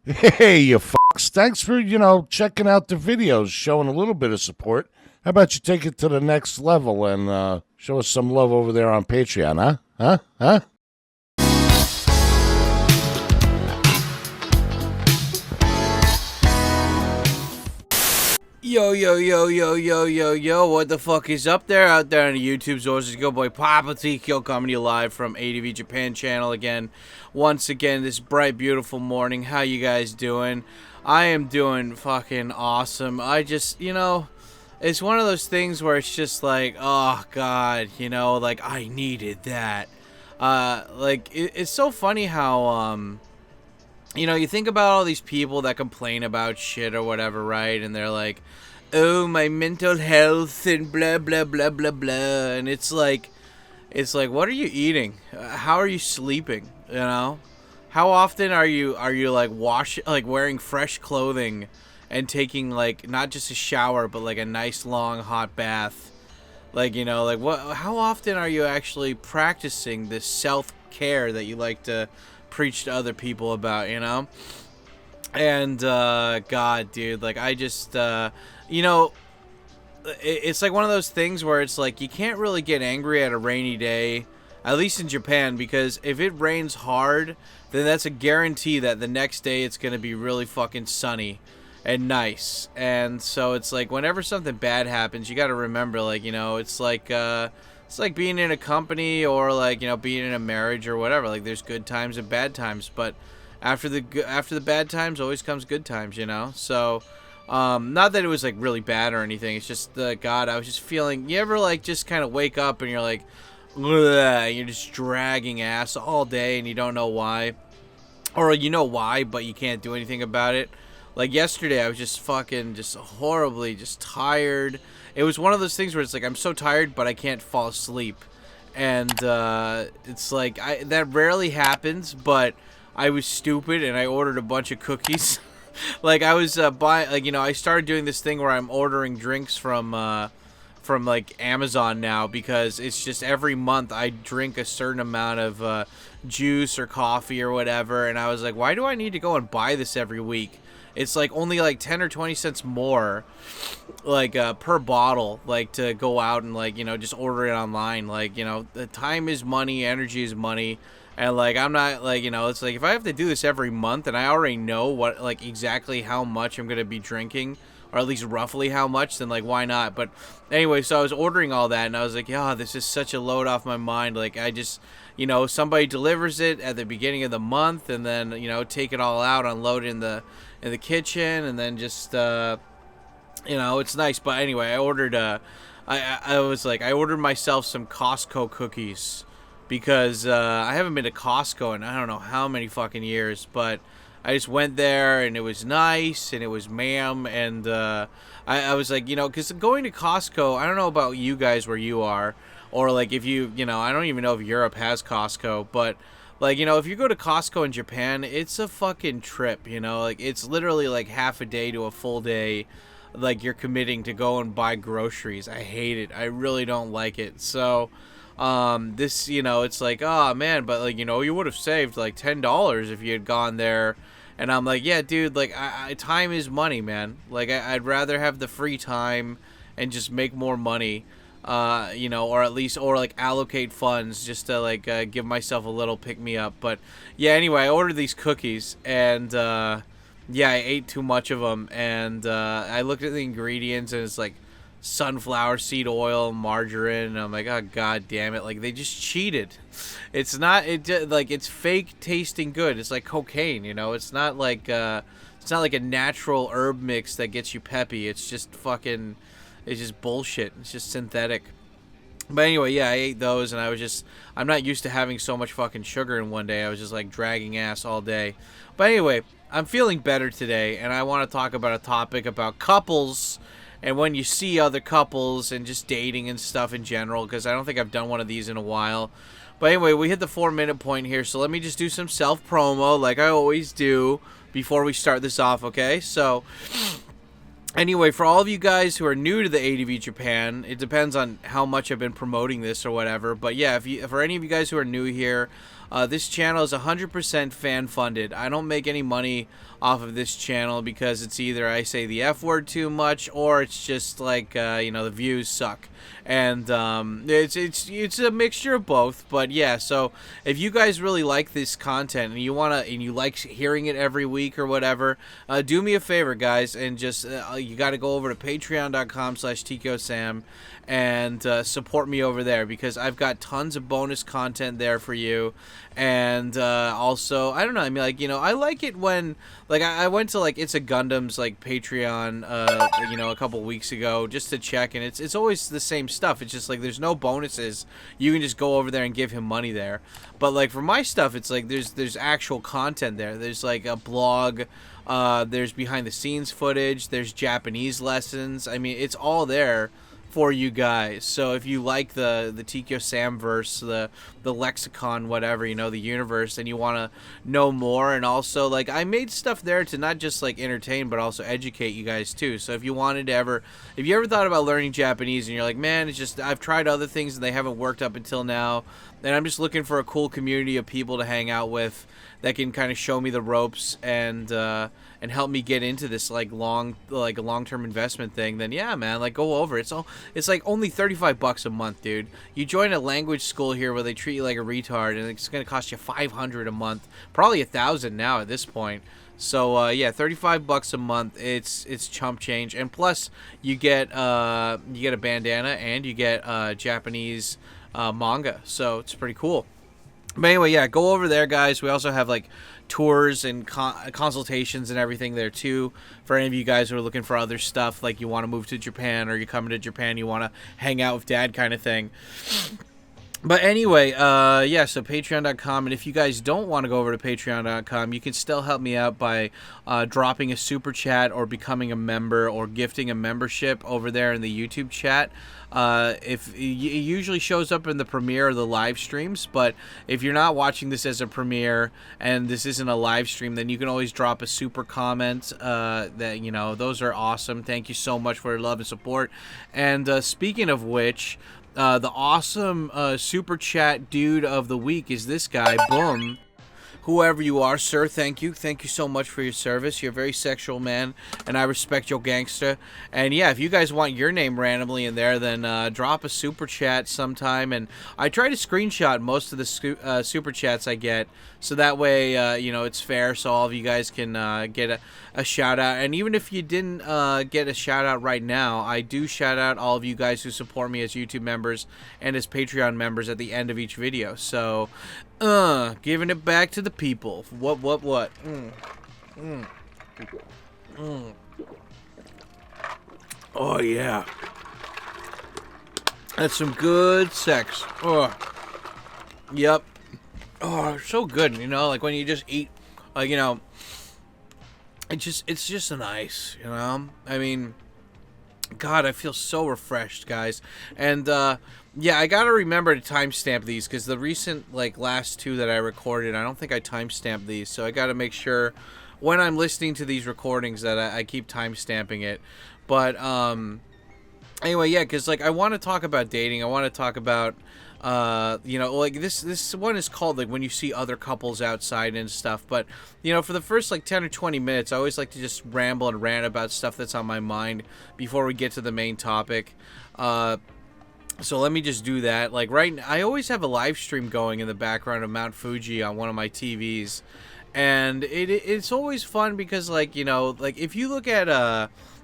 Hey, you fucks. Thanks for, checking out the videos, showing a little bit of support. How about you take it to the next level and show us some love over there on Patreon, huh? Huh? Huh? Yo, yo, yo, yo, yo, yo, yo, what the fuck is up there out there on the YouTube sources? It's your boy Papa TKO coming to you live from ADVJapan channel again. Once again, this bright, beautiful morning. How you guys doing? I am doing fucking awesome. I just, it's one of those things where it's just like, oh god, like I needed that. It's so funny how, you think about all these people that complain about shit or whatever, right? And they're like, oh, my mental health and blah, blah, blah, blah, blah. And it's like, what are you eating? How are you sleeping? How often are you like wearing fresh clothing and taking like not just a shower, but like a nice long hot bath? How often are you actually practicing this self-care that you like to preach to other people about, And god, dude, like I just it's like one of those things where it's like you can't really get angry at a rainy day, at least in Japan, because if it rains hard, then that's a guarantee that the next day it's going to be really fucking sunny and nice. And so it's like whenever something bad happens, you got to remember, like, it's like being in a company or like, being in a marriage or whatever. Like there's good times and bad times, but after the bad times always comes good times, So not that it was like really bad or anything. It's just god, I was just feeling, you ever like just kind of wake up and you're like, and you're just dragging ass all day and you don't know why, or you know why but you can't do anything about it. Like yesterday I was just fucking just horribly just tired. It was one of those things where it's like I'm so tired but I can't fall asleep, and it's like that rarely happens, but I was stupid and I ordered a bunch of cookies. Like I was I started doing this thing where I'm ordering drinks from like Amazon now, because it's just every month I drink a certain amount of juice or coffee or whatever, and I was like, why do I need to go and buy this every week? It's like only like 10 or 20 cents more, like per bottle, like to go out and like just order it online. Like the time is money, energy is money. And like I'm not like it's like if I have to do this every month and I already know what like exactly how much I'm gonna be drinking, or at least roughly how much, then like why not? But anyway, so I was ordering all that and I was like, yeah, this is such a load off my mind. Like I just somebody delivers it at the beginning of the month, and then take it all out, unload it in the kitchen, and then just it's nice. But anyway, I ordered I ordered myself some Costco cookies, because I haven't been to Costco in I don't know how many fucking years, but I just went there and it was nice and it was ma'am, and I was like, because going to Costco, I don't know about you guys where you are, or like if you, I don't even know if Europe has Costco, but like, if you go to Costco in Japan, it's a fucking trip, like it's literally like half a day to a full day. Like you're committing to go and buy groceries. I hate it. I really don't like it. So this it's like, oh man, but like you would have saved like $10 if you had gone there. And I'm like, yeah dude, like time is money, man. Like I'd rather have the free time and just make more money, or at least, or like allocate funds just to like give myself a little pick me up. But yeah, anyway, I ordered these cookies, and yeah, I ate too much of them, and I looked at the ingredients and it's like sunflower seed oil, margarine, and I'm like, oh god damn it, like they just cheated. It's not, like it's fake tasting good. It's like cocaine, it's not like a natural herb mix that gets you peppy. It's just fucking, it's just bullshit. It's just synthetic. But anyway, yeah, I ate those, and I'm not used to having so much fucking sugar in one day. I was just like dragging ass all day. But anyway, I'm feeling better today, and I want to talk about a topic about couples, and when you see other couples, and just dating and stuff in general, because I don't think I've done one of these in a while. But anyway, we hit the 4-minute point here, so let me just do some self-promo like I always do before we start this off, okay? So anyway, for all of you guys who are new to the ADV Japan, it depends on how much I've been promoting this or whatever. But yeah, for any of you guys who are new here, This channel is 100% fan funded. I don't make any money off of this channel because it's either I say the F word too much, or it's just like you know, the views suck. And it's a mixture of both. But yeah, so if you guys really like this content and you like hearing it every week or whatever, do me a favor, guys, and just you got to go over to patreon.com/TKOSam and support me over there, because I've got tons of bonus content there for you. And also, I don't know, I mean, like, you know, I like it when, like, I went to, like, It's a Gundam's, like, Patreon, you know, a couple weeks ago just to check, and it's always the same stuff. It's just, like, there's no bonuses. You can just go over there and give him money there. But, like, for my stuff, it's, like, there's actual content there. There's, like, a blog, there's behind-the-scenes footage, there's Japanese lessons. I mean, it's all there for you guys. So if you like the TKO Samverse, the lexicon, whatever, you know, the universe, and you want to know more, and also, like, I made stuff there to not just, like, entertain, but also educate you guys too. So if you ever thought about learning Japanese and you're like, man, it's just, I've tried other things and they haven't worked up until now, and I'm just looking for a cool community of people to hang out with that can kind of show me the ropes and help me get into this, like, a long-term investment thing, then yeah, man, like, go over. It's like only $35 a month, dude. You join a language school here where they treat you like a retard, and it's gonna cost you $500 a month, probably $1,000 now at this point. So yeah, $35 a month. It's chump change, and plus you get a bandana and you get Japanese manga, so it's pretty cool. But anyway, yeah, go over there, guys. We also have, like, tours and consultations and everything there too, for any of you guys who are looking for other stuff, like you want to move to Japan, or you're coming to Japan, you want to hang out with dad kind of thing. But anyway, yeah, so patreon.com, and if you guys don't want to go over to patreon.com, you can still help me out by dropping a super chat or becoming a member or gifting a membership over there in the YouTube chat. If it usually shows up in the premiere or the live streams, but if you're not watching this as a premiere and this isn't a live stream, then you can always drop a super comment. That, you know, those are awesome. Thank you so much for your love and support. And speaking of which, the awesome super chat dude of the week is this guy, Boom. Whoever you are, sir, thank you. Thank you so much for your service. You're a very sexual man, and I respect your gangster. And yeah, if you guys want your name randomly in there, then drop a super chat sometime. And I try to screenshot most of the super chats I get, so that way, you know, it's fair, so all of you guys can get a shout out. And even if you didn't get a shout out right now, I do shout out all of you guys who support me as YouTube members and as Patreon members at the end of each video. So, giving it back to the people. What? Oh, yeah. That's some good sex. Oh. Yep. Oh, so good, you know, like when you just eat, you know, it's just nice, you know? I mean, God, I feel so refreshed, guys. And, yeah, I gotta remember to timestamp these, because the recent, like, last two that I recorded, I don't think I timestamped these, so I gotta make sure when I'm listening to these recordings that I keep timestamping it. But, anyway, yeah, because, like, I want to talk about dating. I want to talk about, you know, like, this one is called, like, when you see other couples outside and stuff. But, you know, for the first, like, 10 or 20 minutes, I always like to just ramble and rant about stuff that's on my mind before we get to the main topic. So let me just do that. Like, right now, I always have a live stream going in the background of Mount Fuji on one of my TVs. And it's always fun because, like, you know, like, if you look at,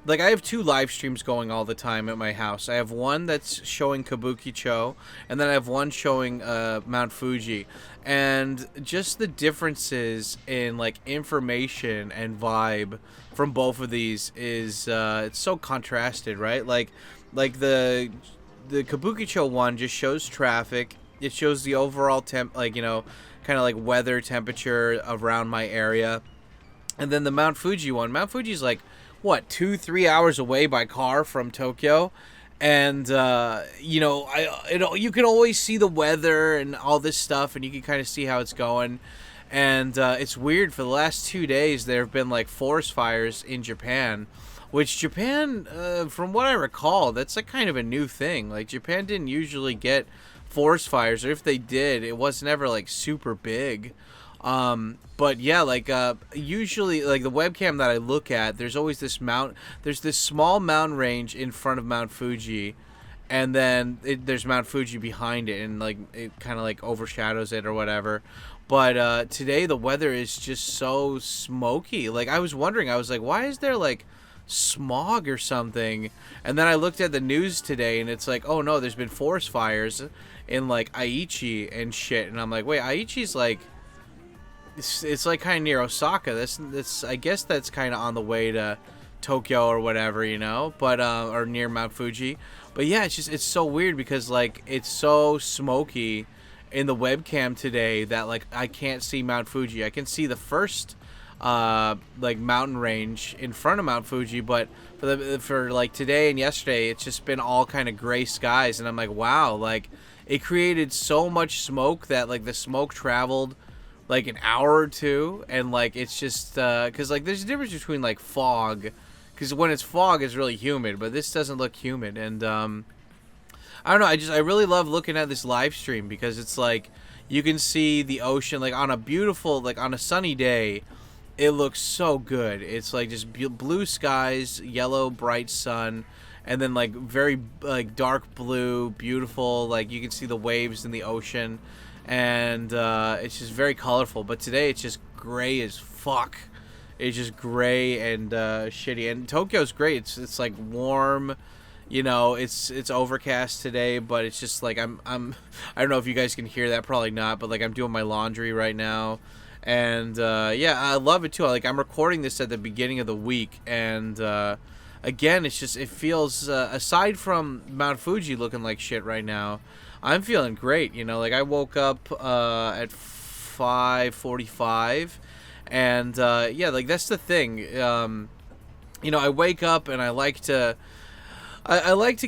like, I have two live streams going all the time at my house. I have one that's showing Kabukicho, and then I have one showing Mount Fuji. And just the differences in, like, information and vibe from both of these is, it's so contrasted, right? Like the Kabukicho one just shows traffic. It shows the overall like, you know, kind of like weather, temperature around my area. And then the Mount Fuji one, Mount Fuji's like, what, 2-3 hours away by car from Tokyo. And, you know, you can always see the weather and all this stuff, and you can kind of see how it's going. And it's weird, for the last 2 days, there have been, like, forest fires in Japan, which Japan, from what I recall, that's, like, kind of a new thing. Like, Japan didn't usually get forest fires, or if they did, it was never like super big. But yeah, like usually like the webcam that I look at, there's always there's this small mountain range in front of Mount Fuji, and then there's Mount Fuji behind it, and like it kind of like overshadows it or whatever. But today the weather is just so smoky. Like I was wondering, I was like, why is there like smog or something? And then I looked at the news today, and it's like, oh no, there's been forest fires in like Aichi and shit. And I'm like, wait, Aichi's like, it's like kind of near Osaka. That's I guess that's kind of on the way to Tokyo or whatever, you know, but or near Mount Fuji. But yeah, it's so weird because like it's so smoky in the webcam today that like I can't see Mount Fuji. I can see the first like mountain range in front of Mount Fuji, but for like today and yesterday, it's just been all kind of gray skies, and I'm like, wow, like it created so much smoke that like the smoke traveled like an hour or two, and like it's just because like there's a difference between like fog, because when it's fog it's really humid, but this doesn't look humid. And I don't know, I really love looking at this live stream because it's like you can see the ocean like on a beautiful, like on a sunny day. It looks so good. It's like just blue skies, yellow bright sun, and then like very like dark blue, beautiful, like you can see the waves in the ocean, and it's just very colorful. But today it's just gray as fuck. It's just gray and shitty. And Tokyo's great. It's like warm, you know. It's overcast today, but it's just like I don't know if you guys can hear that, probably not, but like I'm doing my laundry right now. And yeah, I love it too. Like I'm recording this at the beginning of the week, and again, it feels aside from Mount Fuji looking like shit right now, I'm feeling great. You know, like I woke up at 5:45, and yeah, like that's the thing. You know, I wake up and I like to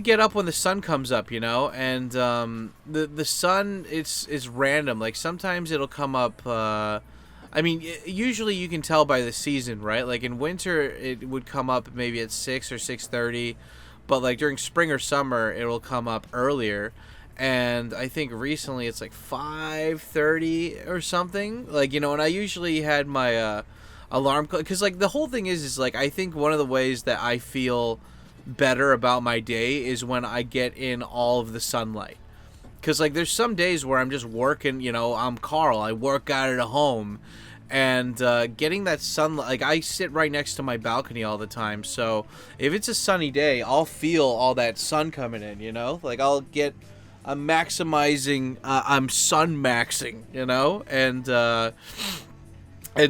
get up when the sun comes up, you know, and the sun is random. Like sometimes it'll come up. I mean, usually you can tell by the season, right? Like in winter, it would come up maybe at 6 or 6:30, but like during spring or summer, it'll come up earlier. And I think recently it's like 5:30 or something. Like, you know, and I usually had my alarm clock, because like the whole thing is like I think one of the ways that I feel better about my day is when I get in all of the sunlight. Because, like, there's some days where I'm just working, you know, I'm Carl, I work out at home, and getting that sunlight, like, I sit right next to my balcony all the time, so if it's a sunny day, I'll feel all that sun coming in, you know? Like, I'm maximizing, I'm sun-maxing, you know? And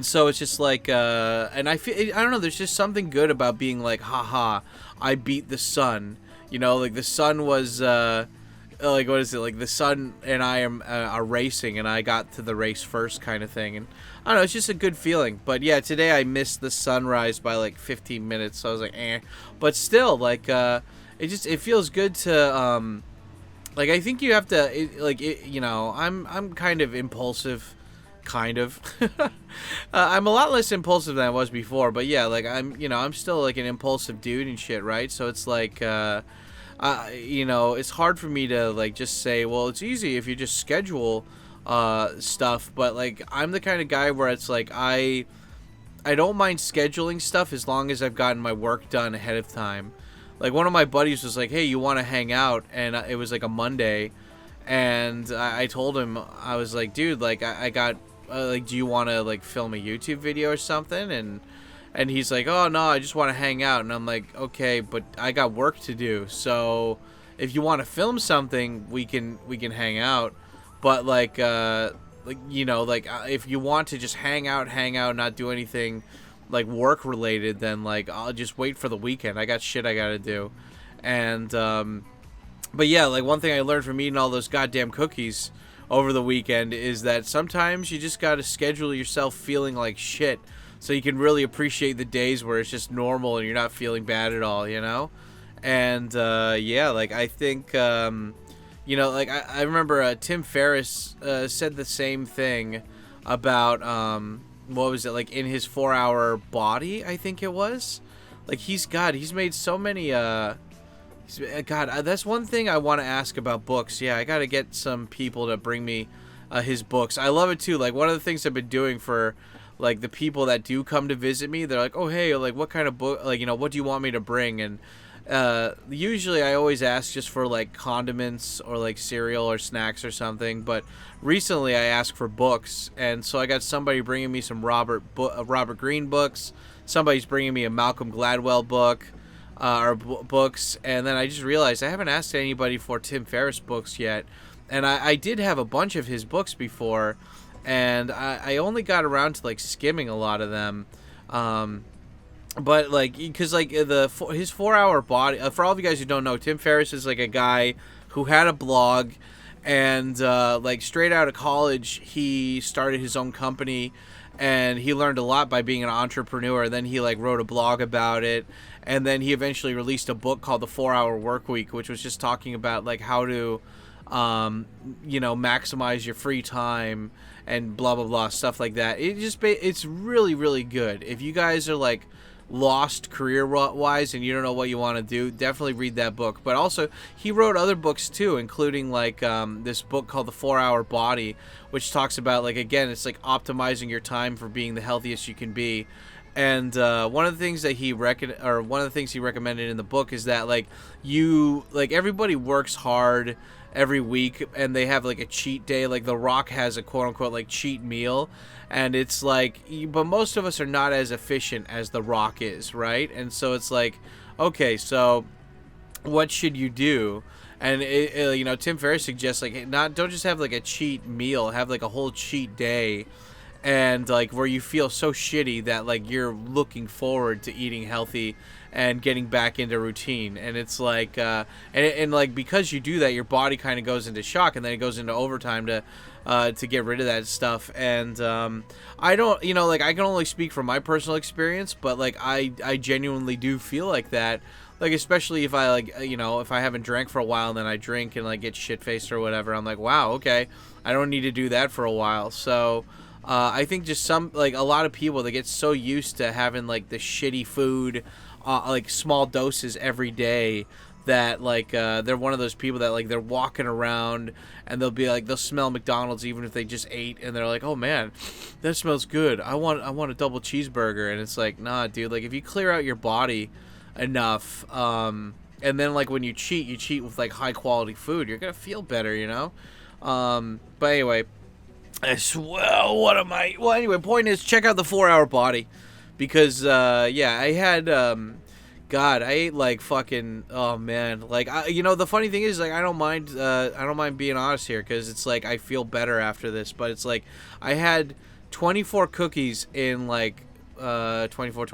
so it's just like, and I don't know, there's just something good about being like, haha, I beat the sun, you know? Like, the sun was, like, what is it, like the sun and I are racing, and I got to the race first kind of thing. And I don't know, it's just a good feeling. But yeah, today I missed the sunrise by like 15 minutes, so I was like, eh. But still, like, it feels good to, like, I think you have to, you know, I'm kind of impulsive, kind of. I'm a lot less impulsive than I was before, but yeah, like, I'm still like an impulsive dude and shit, right? So it's like, you know, it's hard for me to like just say, well, it's easy if you just schedule stuff, but like I'm the kind of guy where it's like I don't mind scheduling stuff as long as I've gotten my work done ahead of time. Like one of my buddies was like, hey, you want to hang out? And it was like a Monday, and I told him, I was like, dude, like I got like, do you want to like film a YouTube video or something? And he's like, oh, no, I just want to hang out. And I'm like, okay, but I got work to do. So if you want to film something, we can hang out. But, like you know, like, if you want to just hang out, not do anything, like, work-related, then, like, I'll just wait for the weekend. I got shit I got to do. And, but, yeah, like, one thing I learned from eating all those goddamn cookies over the weekend is that sometimes you just got to schedule yourself feeling like shit, so you can really appreciate the days where it's just normal and you're not feeling bad at all, you know? And, yeah, like, I think, you know, like, I remember Tim Ferriss said the same thing about, what was it, like, in his 4-Hour Body, I think it was? Like, he's made so many, God, that's one thing I want to ask about books. Yeah, I got to get some people to bring me his books. I love it too. Like, one of the things I've been doing for like the people that do come to visit me, they're like, oh hey, like what kind of book, like, you know, what do you want me to bring? And usually I always ask just for like condiments or like cereal or snacks or something, but recently I asked for books, and so I got somebody bringing me some Robert Greene books, somebody's bringing me a Malcolm Gladwell book, books, and then I just realized I haven't asked anybody for Tim Ferriss books yet, and I did have a bunch of his books before, and I only got around to like skimming a lot of them, but like, because like his 4-Hour Body, for all of you guys who don't know, Tim Ferriss is like a guy who had a blog, and like straight out of college he started his own company, and he learned a lot by being an entrepreneur. Then he like wrote a blog about it, and then he eventually released a book called The 4-Hour Workweek, which was just talking about like how to you know, maximize your free time and blah blah blah, stuff like that. It's really really good. If you guys are like lost career wise and you don't know what you want to do, definitely read that book. But also he wrote other books too, including like this book called The 4-Hour Body, which talks about like, again, it's like optimizing your time for being the healthiest you can be. And one of the things that he recommended in the book is that like everybody works hard every week and they have like a cheat day. Like The Rock has a quote unquote like cheat meal, and it's like, but most of us are not as efficient as The Rock is, right? And so it's like, okay, so what should you do? And you know, Tim Ferriss suggests like, don't just have like a cheat meal, have like a whole cheat day, and like where you feel so shitty that like you're looking forward to eating healthy and getting back into routine. And it's like and like, because you do that, your body kind of goes into shock, and then it goes into overtime to get rid of that stuff. And I don't, you know, like I can only speak from my personal experience, but like I genuinely do feel like that. Like, especially if I like, you know, if I haven't drank for a while and then I drink and like get shit-faced or whatever, I'm like, wow, okay, I don't need to do that for a while. So I think just a lot of people, they get so used to having like the shitty food, like small doses every day, that like they're one of those people that like they're walking around and they'll be like, they'll smell McDonald's even if they just ate, and they're like, oh man, that smells good, I want a double cheeseburger. And it's like, nah dude, like if you clear out your body enough, and then like when you cheat with like high quality food, you're gonna feel better, you know. But anyway, anyway, point is, check out The 4-Hour Body, because yeah, I had God, I ate like fucking, oh man, like you know, the funny thing is like I don't mind being honest here, because it's like I feel better after this. But it's like I had 24 cookies in like 24,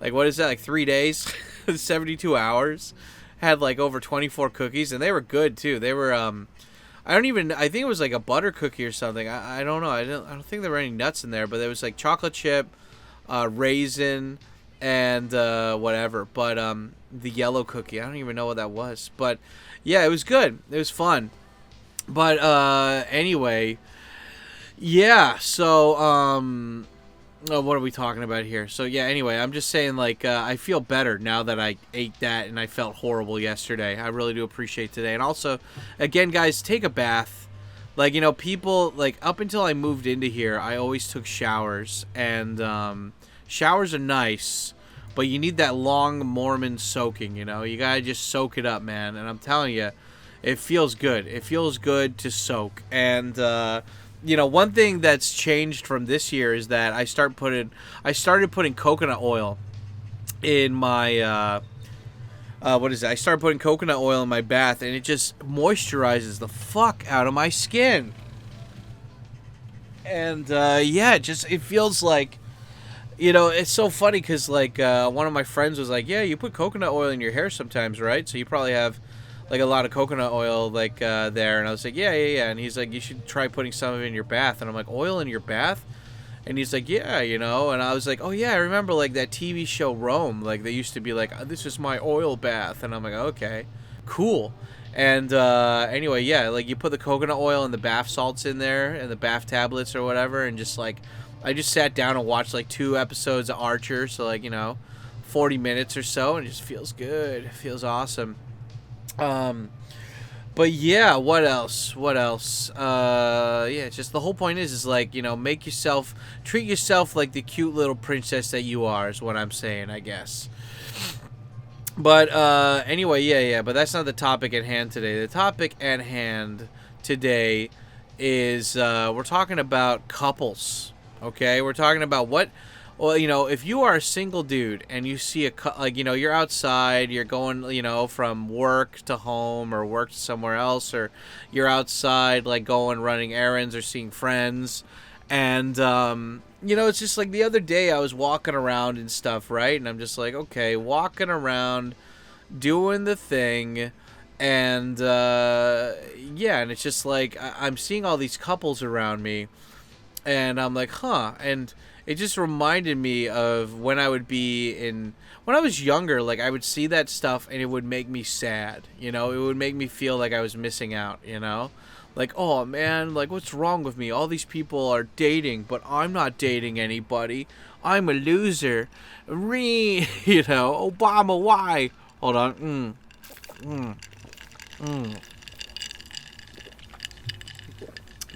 like what is that, like 3 days, 72 hours, had like over 24 cookies, and they were good too. They were I think it was like a butter cookie or something. I don't know. I don't think there were any nuts in there, but there was like chocolate chip, raisin, and whatever. But the yellow cookie, I don't even know what that was. But yeah, it was good. It was fun. But anyway, yeah. So what are we talking about here? So yeah, anyway, I'm just saying, like, I feel better now that I ate that, and I felt horrible yesterday. I really do appreciate today. And also, again, guys, take a bath. Like, you know, people, like, up until I moved into here, I always took showers, and showers are nice, but you need that long Mormon soaking, you know? You gotta just soak it up, man. And I'm telling you, it feels good. It feels good to soak. And you know, one thing that's changed from this year is that I started putting coconut oil in my I started putting coconut oil in my bath, and it just moisturizes the fuck out of my skin. And yeah, it feels like, you know, it's so funny because like one of my friends was like, yeah, you put coconut oil in your hair sometimes, right? So you probably have like a lot of coconut oil like there. And I was like, yeah. And he's like, you should try putting some of it in your bath. And I'm like, oil in your bath? And he's like, yeah, you know. And I was like, oh yeah, I remember like that TV show Rome, like they used to be like, this is my oil bath. And I'm like, okay, cool. And anyway, yeah, like you put the coconut oil and the bath salts in there and the bath tablets or whatever, and just like I just sat down and watched like 2 episodes of Archer. So like, you know, 40 minutes or so, and it just feels good. It feels awesome. But yeah, what else? Yeah, just the whole point is like, you know, treat yourself like the cute little princess that you are, is what I'm saying, I guess. But anyway, yeah, but that's not the topic at hand today. The topic at hand today is we're talking about couples. Okay, we're talking about well, you know, if you are a single dude and you see like, you know, you're outside, you're going, you know, from work to home or work to somewhere else, or you're outside like going running errands or seeing friends, and you know, it's just like the other day I was walking around and stuff, right? And I'm just like, okay, walking around, doing the thing, and yeah, and it's just like I'm seeing all these couples around me, and I'm like, huh, and it just reminded me of when I was younger, like I would see that stuff and it would make me sad, you know, it would make me feel like I was missing out, you know, like, oh man, like what's wrong with me? All these people are dating, but I'm not dating anybody. I'm a loser. You know, Obama, why? Hold on.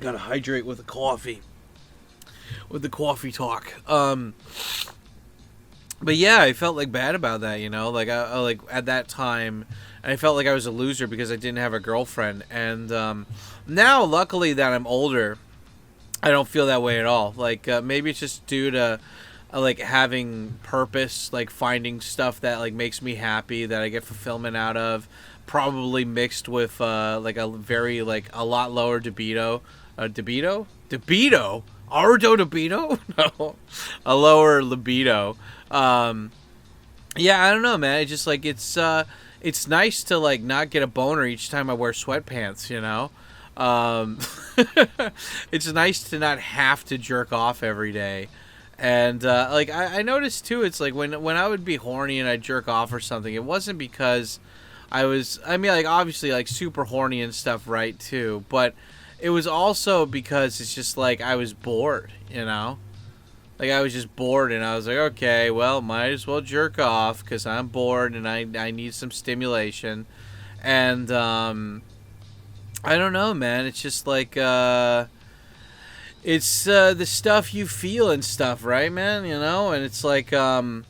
Gotta hydrate with the coffee. With the coffee talk. But yeah, I felt like bad about that, you know, like I like at that time, I felt like I was a loser because I didn't have a girlfriend. And now, luckily that I'm older, I don't feel that way at all. Like maybe it's just due to like having purpose, like finding stuff that like makes me happy, that I get fulfillment out of, probably mixed with like a very like a lot lower libido. Ardo libido? No, a lower libido. Yeah, I don't know, man. It's just like it's nice to like not get a boner each time I wear sweatpants, you know. It's nice to not have to jerk off every day. And like I noticed too, it's like when I would be horny and I'd jerk off or something, it wasn't because I mean, like obviously like super horny and stuff, right, too, but it was also because it's just like I was bored, you know? Like I was just bored and I was like, okay, well, might as well jerk off because I'm bored and I need some stimulation. And I don't know, man. It's just like it's the stuff you feel and stuff, right, man? You know? And it's like oh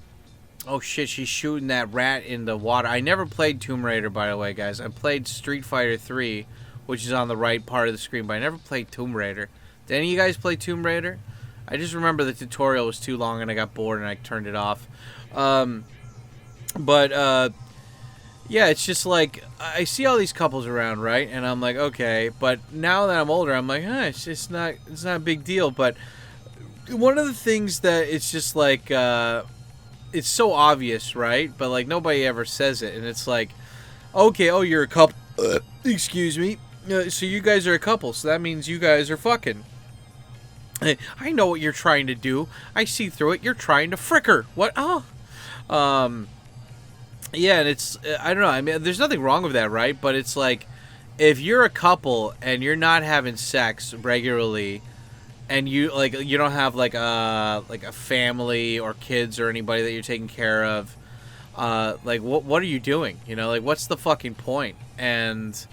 shit, she's shooting that rat in the water. I never played Tomb Raider, by the way, guys. I played Street Fighter 3, which is on the right part of the screen, but I never played Tomb Raider. Did any of you guys play Tomb Raider? I just remember the tutorial was too long and I got bored and I turned it off. Yeah, it's just like I see all these couples around, right? And I'm like, okay, but now that I'm older, I'm like, it's not a big deal. But one of the things that it's just like it's so obvious, right? But like nobody ever says it, and it's like, okay, oh, you're a couple. Excuse me. So you guys are a couple, so that means you guys are fucking. I know what you're trying to do. I see through it. You're trying to frick her. What? Oh. Yeah, and it's, I don't know. I mean, there's nothing wrong with that, right? But it's like, if you're a couple and you're not having sex regularly, and you don't have like a family or kids or anybody that you're taking care of, like what are you doing? You know, like what's the fucking point? And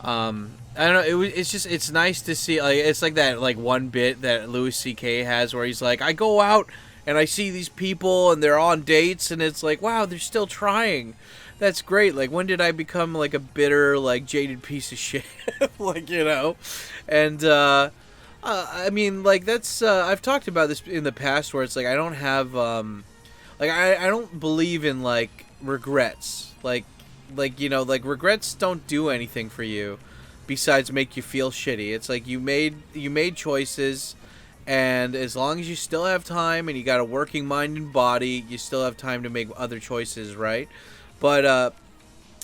I don't know. It's nice to see. Like it's like that like one bit that Louis C.K. has where he's like, I go out and I see these people and they're on dates and it's like, wow, they're still trying. That's great. Like when did I become like a bitter, like jaded piece of shit? Like, you know, and I mean, like that's I've talked about this in the past where it's like I don't have like I don't believe in like regrets. Like you know, like regrets don't do anything for you besides make you feel shitty. It's like you made choices, and as long as you still have time and you got a working mind and body, you still have time to make other choices, right? But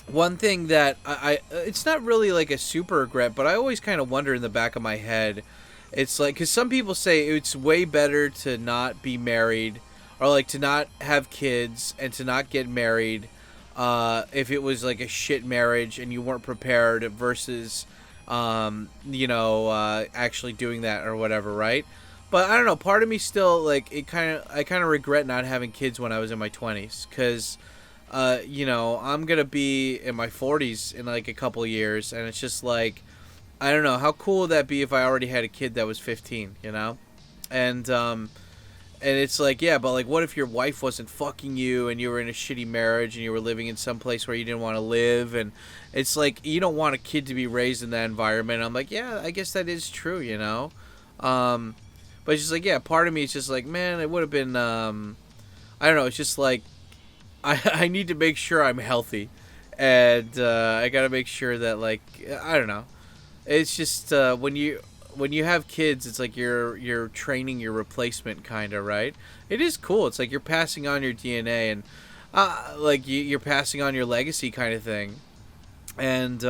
one thing that I it's not really like a super regret, but I always kind of wonder in the back of my head, it's like, because some people say it's way better to not be married or like to not have kids and to not get married if it was like a shit marriage and you weren't prepared versus you know, actually doing that or whatever, right? But I don't know. Part of me still like I kind of regret not having kids when I was in my 20s, because, you know, I'm gonna be in my 40s in like a couple of years, and it's just like, I don't know, how cool would that be if I already had a kid that was 15, you know, and it's like, yeah, but like, what if your wife wasn't fucking you, and you were in a shitty marriage, and you were living in some place where you didn't want to live, and it's like, you don't want a kid to be raised in that environment. I'm like, yeah, I guess that is true, you know. But it's just like, yeah, part of me is just like, man, it would have been, I don't know, it's just like, I need to make sure I'm healthy, and I gotta make sure that, like, I don't know, it's just when you have kids, it's like you're training your replacement, kind of, right? It is cool. It's like you're passing on your DNA, and like you're passing on your legacy, kind of thing. And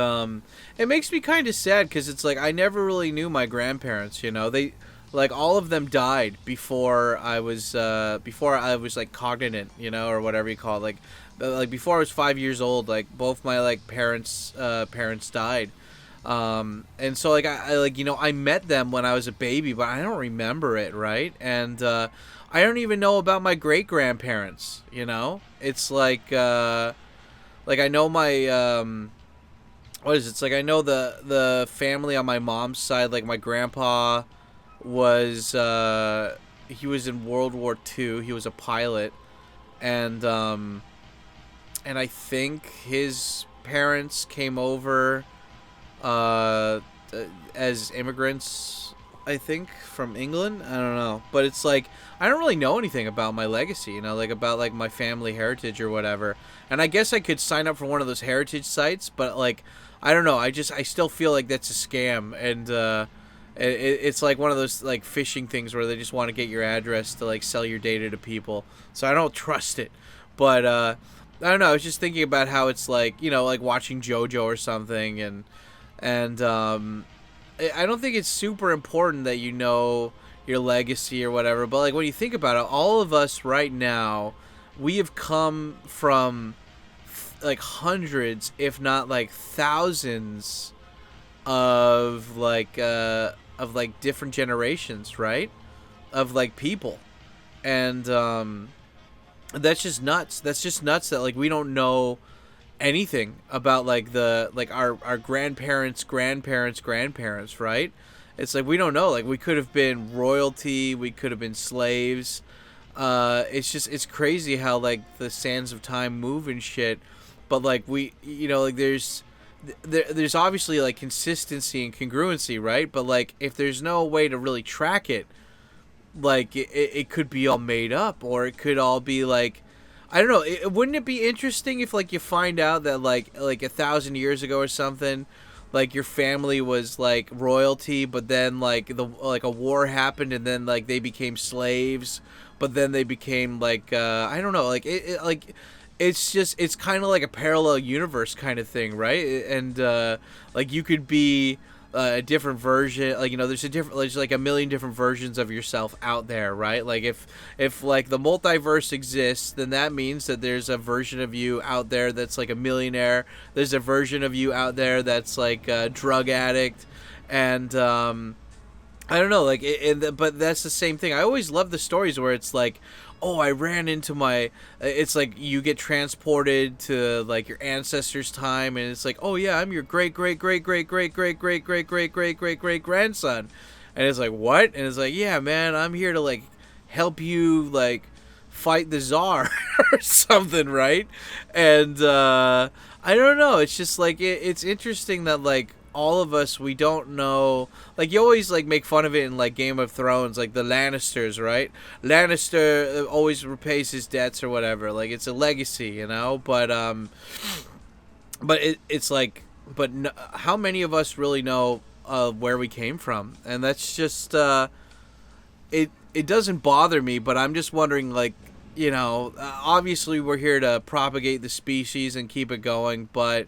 it makes me kind of sad, because it's like I never really knew my grandparents. You know, they, like, all of them died before I was like cognizant, you know, or whatever you call it. Like before I was 5 years old. Like both my like parents died. And so like I like, you know, I met them when I was a baby, but I don't remember it, right? And I don't even know about my great grandparents. You know, it's like I know my what is it? It's like I know the family on my mom's side. Like my grandpa was he was in World War II. He was a pilot, and I think his parents came over as immigrants, I think, from England. I don't know, but it's like I don't really know anything about my legacy, you know, like about like my family heritage or whatever. And I guess I could sign up for one of those heritage sites, but like I don't know, I still feel like that's a scam, and it's like one of those like phishing things where they just want to get your address to like sell your data to people. So I don't trust it. But I don't know, I was just thinking about how it's like, you know, like watching JoJo or something, and I don't think it's super important that you know your legacy or whatever, but like when you think about it, all of us right now, we have come from like hundreds, if not like thousands of like different generations, right? Of like people. And that's just nuts. That's just nuts that like we don't know anything about like our grandparents, right? It's like we don't know. Like we could have been royalty, we could have been slaves. It's crazy how like the sands of time move and shit. But like we, you know, like there's obviously like consistency and congruency, right? But like if there's no way to really track it, like it could be all made up, or it could all be like, I don't know. Wouldn't it be interesting if like you find out that like 1,000 years ago or something, like your family was like royalty, but then like a war happened, and then like they became slaves, but then they became like I don't know, like it's kind of like a parallel universe kind of thing, right? And like you could be a different version, like, you know, there's like a million different versions of yourself out there, right? Like if like the multiverse exists, then that means that there's a version of you out there that's like a millionaire. There's a version of you out there that's like a drug addict, and I don't know, like but that's the same thing. I always love the stories where it's like, oh, I ran into my, it's like you get transported to like your ancestors' time, and it's like, oh yeah, I'm your great great great great great great great great great great great great grandson, and it's like, what? And it's like, yeah, man, I'm here to like help you like fight the czar or something, right? And I don't know, it's just like it's interesting that like all of us, we don't know, like you always like make fun of it in like Game of Thrones, like the Lannisters, right? Lannister always repays his debts or whatever, like it's a legacy, you know. But it's like, but how many of us really know where we came from? And that's just it doesn't bother me, but I'm just wondering, like, you know, obviously we're here to propagate the species and keep it going, but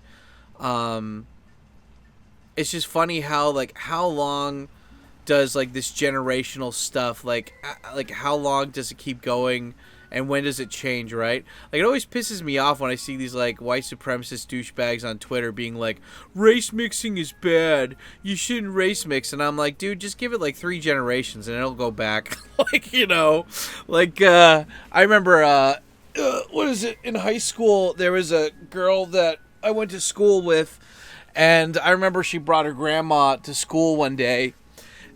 it's just funny how like how long does like this generational stuff like how long does it keep going, and when does it change, right? Like, it always pisses me off when I see these, like, white supremacist douchebags on Twitter being like, race mixing is bad, you shouldn't race mix, and I'm like, dude, just give it, like, 3 generations, and it'll go back. Like, you know, like, I remember, what is it, in high school, there was a girl that I went to school with, and I remember she brought her grandma to school one day,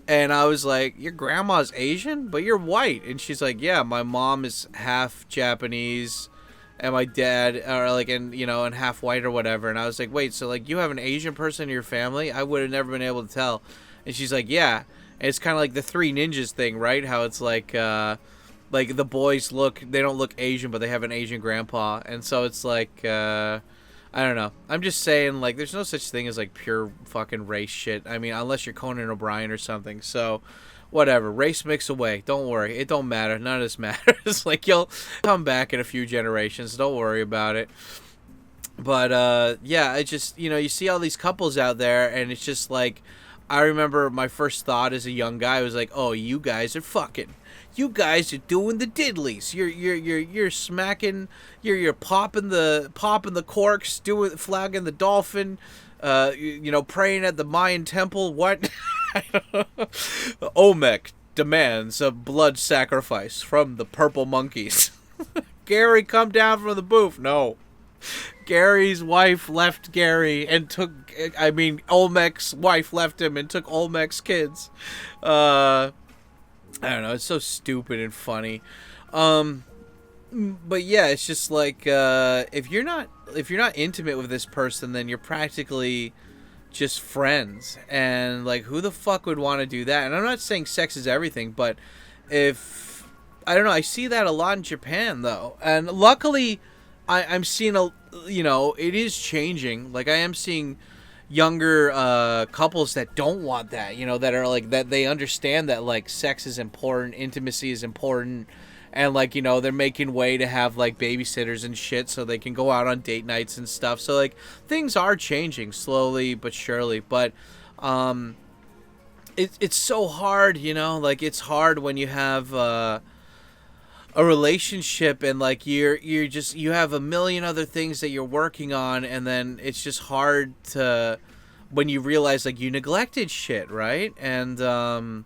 and I was like, your grandma's Asian, but you're white. And she's like, yeah, my mom is half Japanese, and my dad are like, and you know, and half white or whatever. And I was like, wait, so like you have an Asian person in your family? I would have never been able to tell. And she's like, yeah. And it's kind of like the Three Ninjas thing, right? How it's like the boys they don't look Asian, but they have an Asian grandpa. And so it's like, I don't know. I'm just saying, like, there's no such thing as, like, pure fucking race shit. I mean, unless you're Conan O'Brien or something. So, whatever. Race mix away. Don't worry. It don't matter. None of this matters. Like, you'll come back in a few generations. Don't worry about it. But, yeah, I just, you know, you see all these couples out there, and it's just, like, I remember my first thought as a young guy was like, oh, you guys are fucking. You guys are doing the diddlies. You're smacking. You're popping the corks, flagging the dolphin. You know, praying at the Mayan temple. What? Olmec demands a blood sacrifice from the purple monkeys. Gary, come down from the booth. No. Gary's wife left Gary and took. I mean, Olmec's wife left him and took Olmec's kids. I don't know, it's so stupid and funny. But yeah, it's just like if you're not intimate with this person, then you're practically just friends. And like, who the fuck would want to do that? And I'm not saying sex is everything, but if I don't know, I see that a lot in Japan though. And luckily I'm seeing it is changing. Like, I am seeing younger couples that don't want that, you know, that are like, that they understand that like sex is important, intimacy is important, and like, you know, they're making way to have like babysitters and shit so they can go out on date nights and stuff. So like, things are changing slowly but surely. But it's so hard, you know, like, it's hard when you have a relationship and like you have a million other things that you're working on, and then it's just hard to when you realize like you neglected shit, right? And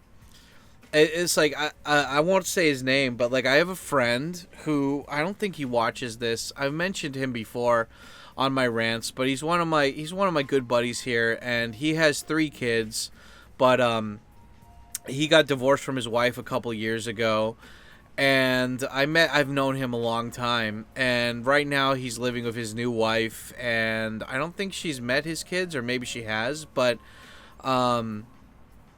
it's like I won't say his name, but like, I have a friend who, I don't think he watches this. I've mentioned him before on my rants, but he's one of my good buddies here, and he has 3 kids, but he got divorced from his wife a couple years ago. And I've known him a long time, and right now he's living with his new wife, and I don't think she's met his kids, or maybe she has, but, I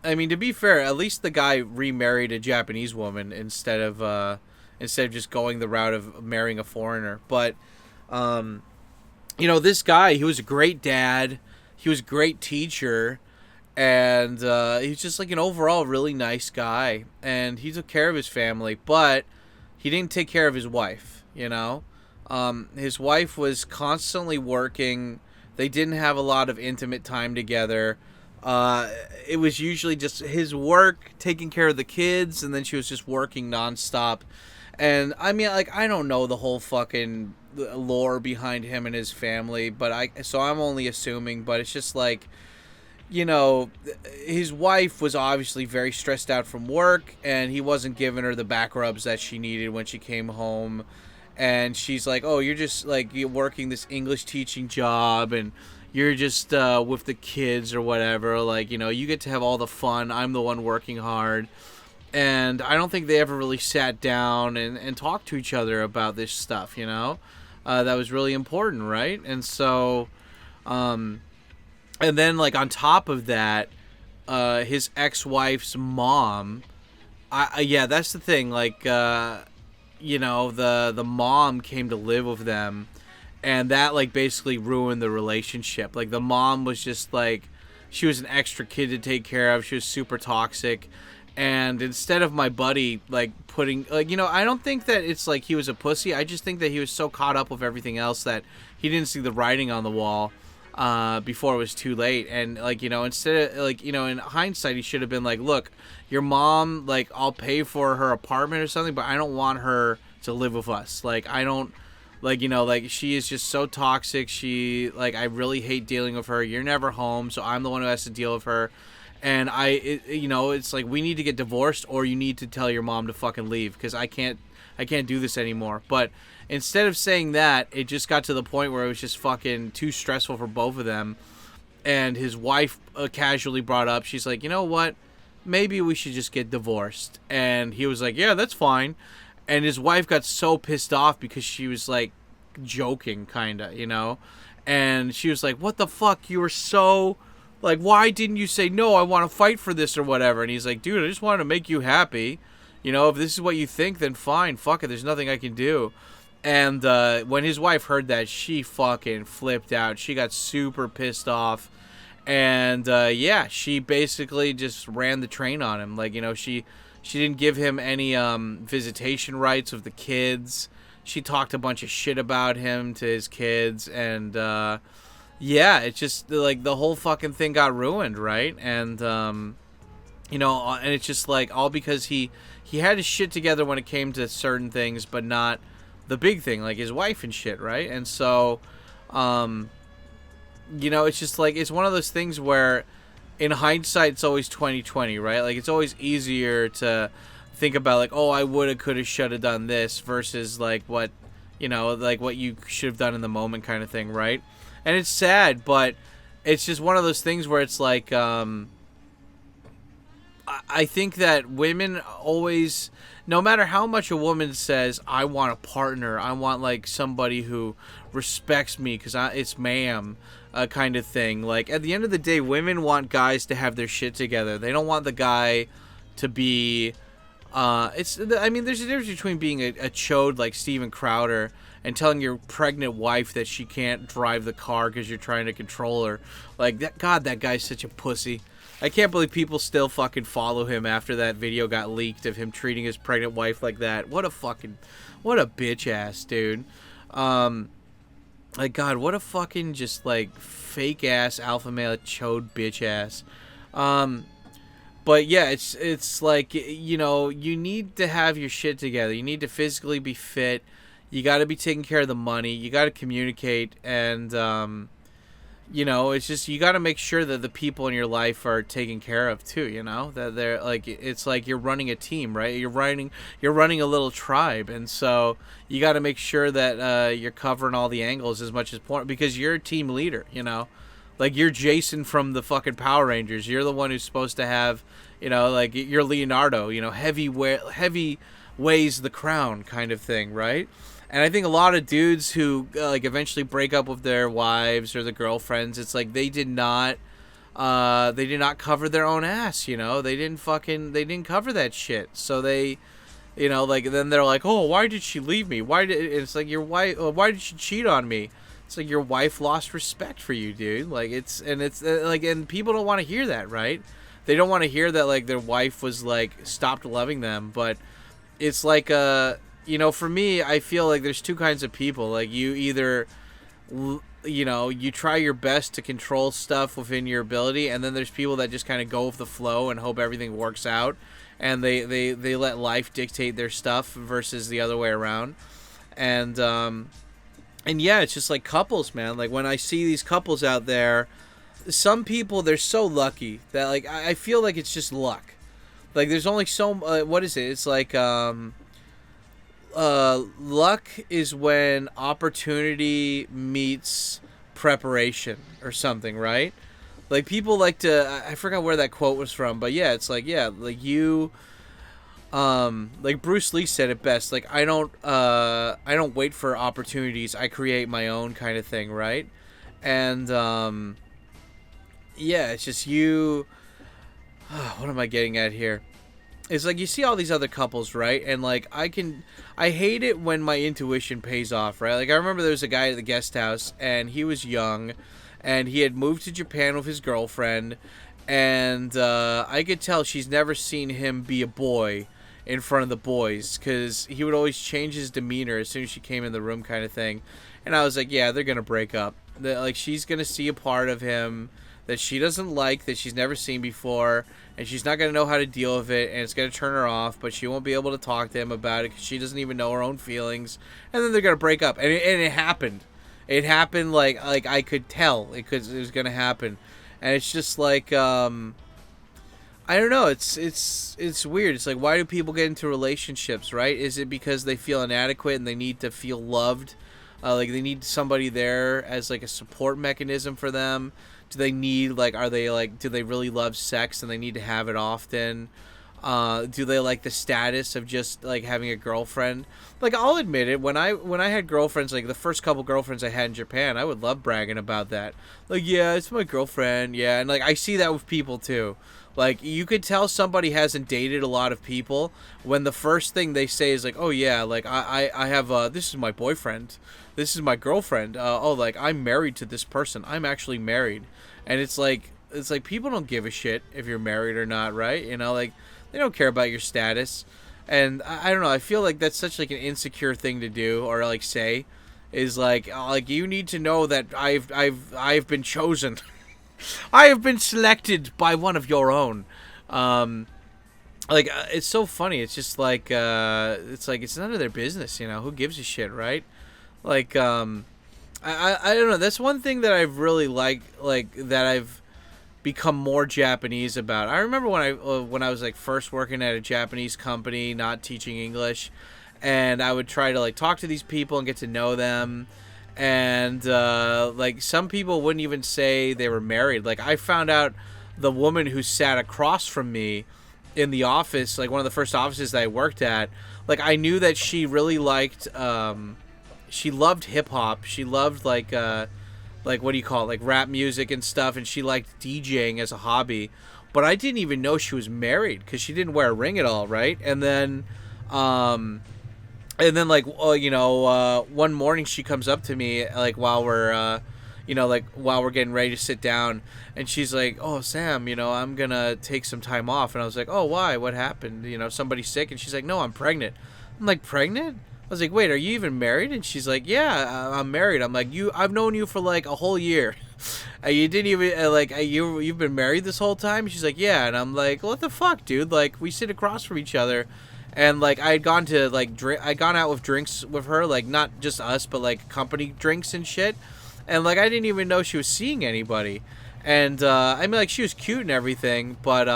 mean, to be fair, at least the guy remarried a Japanese woman instead of just going the route of marrying a foreigner. But, you know, this guy, he was a great dad, he was a great teacher, and he's just like an overall really nice guy, and he took care of his family, but he didn't take care of his wife, you know. His wife was constantly working. They didn't have a lot of intimate time together. It was usually just his work, taking care of the kids, and then she was just working nonstop. And I mean, like, I don't know the whole fucking lore behind him and his family, but so I'm only assuming, but it's just like, you know, his wife was obviously very stressed out from work, and he wasn't giving her the back rubs that she needed when she came home. And she's like, oh, you're just like, you're working this English teaching job, and you're just with the kids or whatever, like, you know, you get to have all the fun, I'm the one working hard. And I don't think they ever really sat down and talked to each other about this stuff, you know. That was really important, right? And so and then, like, on top of that, his ex-wife's mom, yeah, that's the thing, like, you know, the mom came to live with them, and that, like, basically ruined the relationship. Like, the mom was just, like, she was an extra kid to take care of, she was super toxic, and instead of my buddy, like, putting, like, you know, I don't think that it's, like, he was a pussy, I just think that he was so caught up with everything else that he didn't see the writing on the wall, before it was too late. And like, you know, instead of, like, you know, in hindsight, he should have been like, look, your mom, like, I'll pay for her apartment or something, but I don't want her to live with us. Like, I don't, like, you know, like, she is just so toxic. She, like, I really hate dealing with her. You're never home, so I'm the one who has to deal with her. And you know, it's like, we need to get divorced, or you need to tell your mom to fucking leave, because I can't do this anymore. But instead of saying that, it just got to the point where it was just fucking too stressful for both of them. And his wife casually brought up, she's like, you know what? Maybe we should just get divorced. And he was like, yeah, that's fine. And his wife got so pissed off because she was like joking, kind of, you know? And she was like, what the fuck? You were so, like, why didn't you say, no, I want to fight for this or whatever? And he's like, dude, I just wanted to make you happy. You know, if this is what you think, then fine. Fuck it. There's nothing I can do. And when his wife heard that, she fucking flipped out. She got super pissed off. And, yeah, she basically just ran the train on him. Like, you know, she didn't give him any visitation rights of the kids. She talked a bunch of shit about him to his kids. And, yeah, it's just, like, the whole fucking thing got ruined, right? And, you know, and it's just, like, all because he had his shit together when it came to certain things, but not the big thing, like his wife and shit, right? And so, you know, it's just, like, it's one of those things where, in hindsight, it's always 20/20, right? Like, it's always easier to think about, like, oh, I woulda, coulda, shoulda done this, versus, like, what, you know, like, what you should have done in the moment kind of thing, right? And it's sad, but it's just one of those things where it's like, I think that women always, no matter how much a woman says, I want a partner, I want, like, somebody who respects me because it's ma'am, kind of thing. Like, at the end of the day, women want guys to have their shit together. They don't want the guy to be, I mean, there's a difference between being a chode like Steven Crowder and telling your pregnant wife that she can't drive the car because you're trying to control her. Like, that guy's such a pussy. I can't believe people still fucking follow him after that video got leaked of him treating his pregnant wife like that. What a bitch ass, dude. Like, God, what a fucking just, like, fake ass alpha male chode bitch ass. But yeah, it's like, you know, you need to have your shit together. You need to physically be fit. You got to be taking care of the money. You got to communicate, and you know, it's just, you got to make sure that the people in your life are taken care of too, you know, that they're like, it's like you're running a team, right? You're running a little tribe. And so you got to make sure that you're covering all the angles as much as possible, because you're a team leader, you know, like you're Jason from the fucking Power Rangers. You're the one who's supposed to have, you know, like you're Leonardo, you know, heavy weighs the crown kind of thing, right? And I think a lot of dudes who like eventually break up with their wives or their girlfriends, it's like they did not cover their own ass, you know. They didn't cover that shit. So they, you know, like then they're like, oh, why did she leave me? It's like your wife? Why did she cheat on me? It's like your wife lost respect for you, dude. Like and people don't want to hear that, right? They don't want to hear that like their wife was like stopped loving them, but it's like you know, for me, I feel like there's two kinds of people. Like, you either, you know, you try your best to control stuff within your ability, and then there's people that just kind of go with the flow and hope everything works out, and they let life dictate their stuff versus the other way around. And yeah, it's just like couples, man. Like, when I see these couples out there, some people, they're so lucky that, like, I feel like it's just luck. Like, there's only so, what is it? It's like, luck is when opportunity meets preparation or something, right? Like, people like to, I forgot where that quote was from, but yeah, it's like, yeah, like you, like Bruce Lee said it best, like, I don't wait for opportunities, I create my own kind of thing, right? And, yeah, it's just you, what am I getting at here? It's like you see all these other couples, right? And like I hate it when my intuition pays off, right? Like I remember there was a guy at the guest house and he was young and he had moved to Japan with his girlfriend, and I could tell she's never seen him be a boy in front of the boys, because he would always change his demeanor as soon as she came in the room kind of thing. And I was like, yeah, they're going to break up. Like, she's going to see a part of him that she doesn't like, that she's never seen before, and she's not going to know how to deal with it, and it's going to turn her off, but she won't be able to talk to him about it because she doesn't even know her own feelings, and then they're going to break up. And it happened. It happened like I could tell it was going to happen. And it's just like, I don't know, it's weird. It's like, why do people get into relationships, right? Is it because they feel inadequate and they need to feel loved? Like, they need somebody there as, like, a support mechanism for them? Do they need, like, do they really love sex and they need to have it often? Do they like the status of just, like, having a girlfriend? Like, I'll admit it, when I had girlfriends, like, the first couple girlfriends I had in Japan, I would love bragging about that. Like, yeah, it's my girlfriend, yeah, and, like, I see that with people, too. Like, you could tell somebody hasn't dated a lot of people when the first thing they say is, like, oh, yeah, like, I have, this is my boyfriend. This is my girlfriend. Oh, like, I'm married to this person. I'm actually married. And it's like people don't give a shit if you're married or not, right? You know, like, they don't care about your status. And I don't know, I feel like that's such, like, an insecure thing to do or, like, say, is like you need to know that I've been chosen. I have been selected by one of your own. It's so funny. It's just like, it's none of their business, you know? Who gives a shit, right? Like, I don't know. That's one thing that I've really that I've become more Japanese about. I remember when I was, like, first working at a Japanese company, not teaching English, and I would try to, like, talk to these people and get to know them. And, like, some people wouldn't even say they were married. Like, I found out the woman who sat across from me in the office, like, one of the first offices that I worked at, like, I knew that she really liked, she loved hip-hop. She loved, like, what do you call it, like, rap music and stuff, and she liked DJing as a hobby. But I didn't even know she was married, because she didn't wear a ring at all, right? And then, like, one morning she comes up to me, like, while we're getting ready to sit down, and she's like, oh, Sam, I'm gonna take some time off. And I was like, oh, why? What happened? Somebody's sick? And she's like, no, I'm pregnant. I'm like, pregnant? I was like, wait, are you even married? And she's like, yeah, I'm married. I'm like, I've known you for, like, a whole year. You didn't even, you've been married this whole time? She's like, yeah. And I'm like, what the fuck, dude? Like, we sit across from each other. And, like, I had gone to, like, I'd gone out with drinks with her, like, not just us, but, like, company drinks and shit. And, like, I didn't even know she was seeing anybody. And, I mean, like, she was cute and everything, but,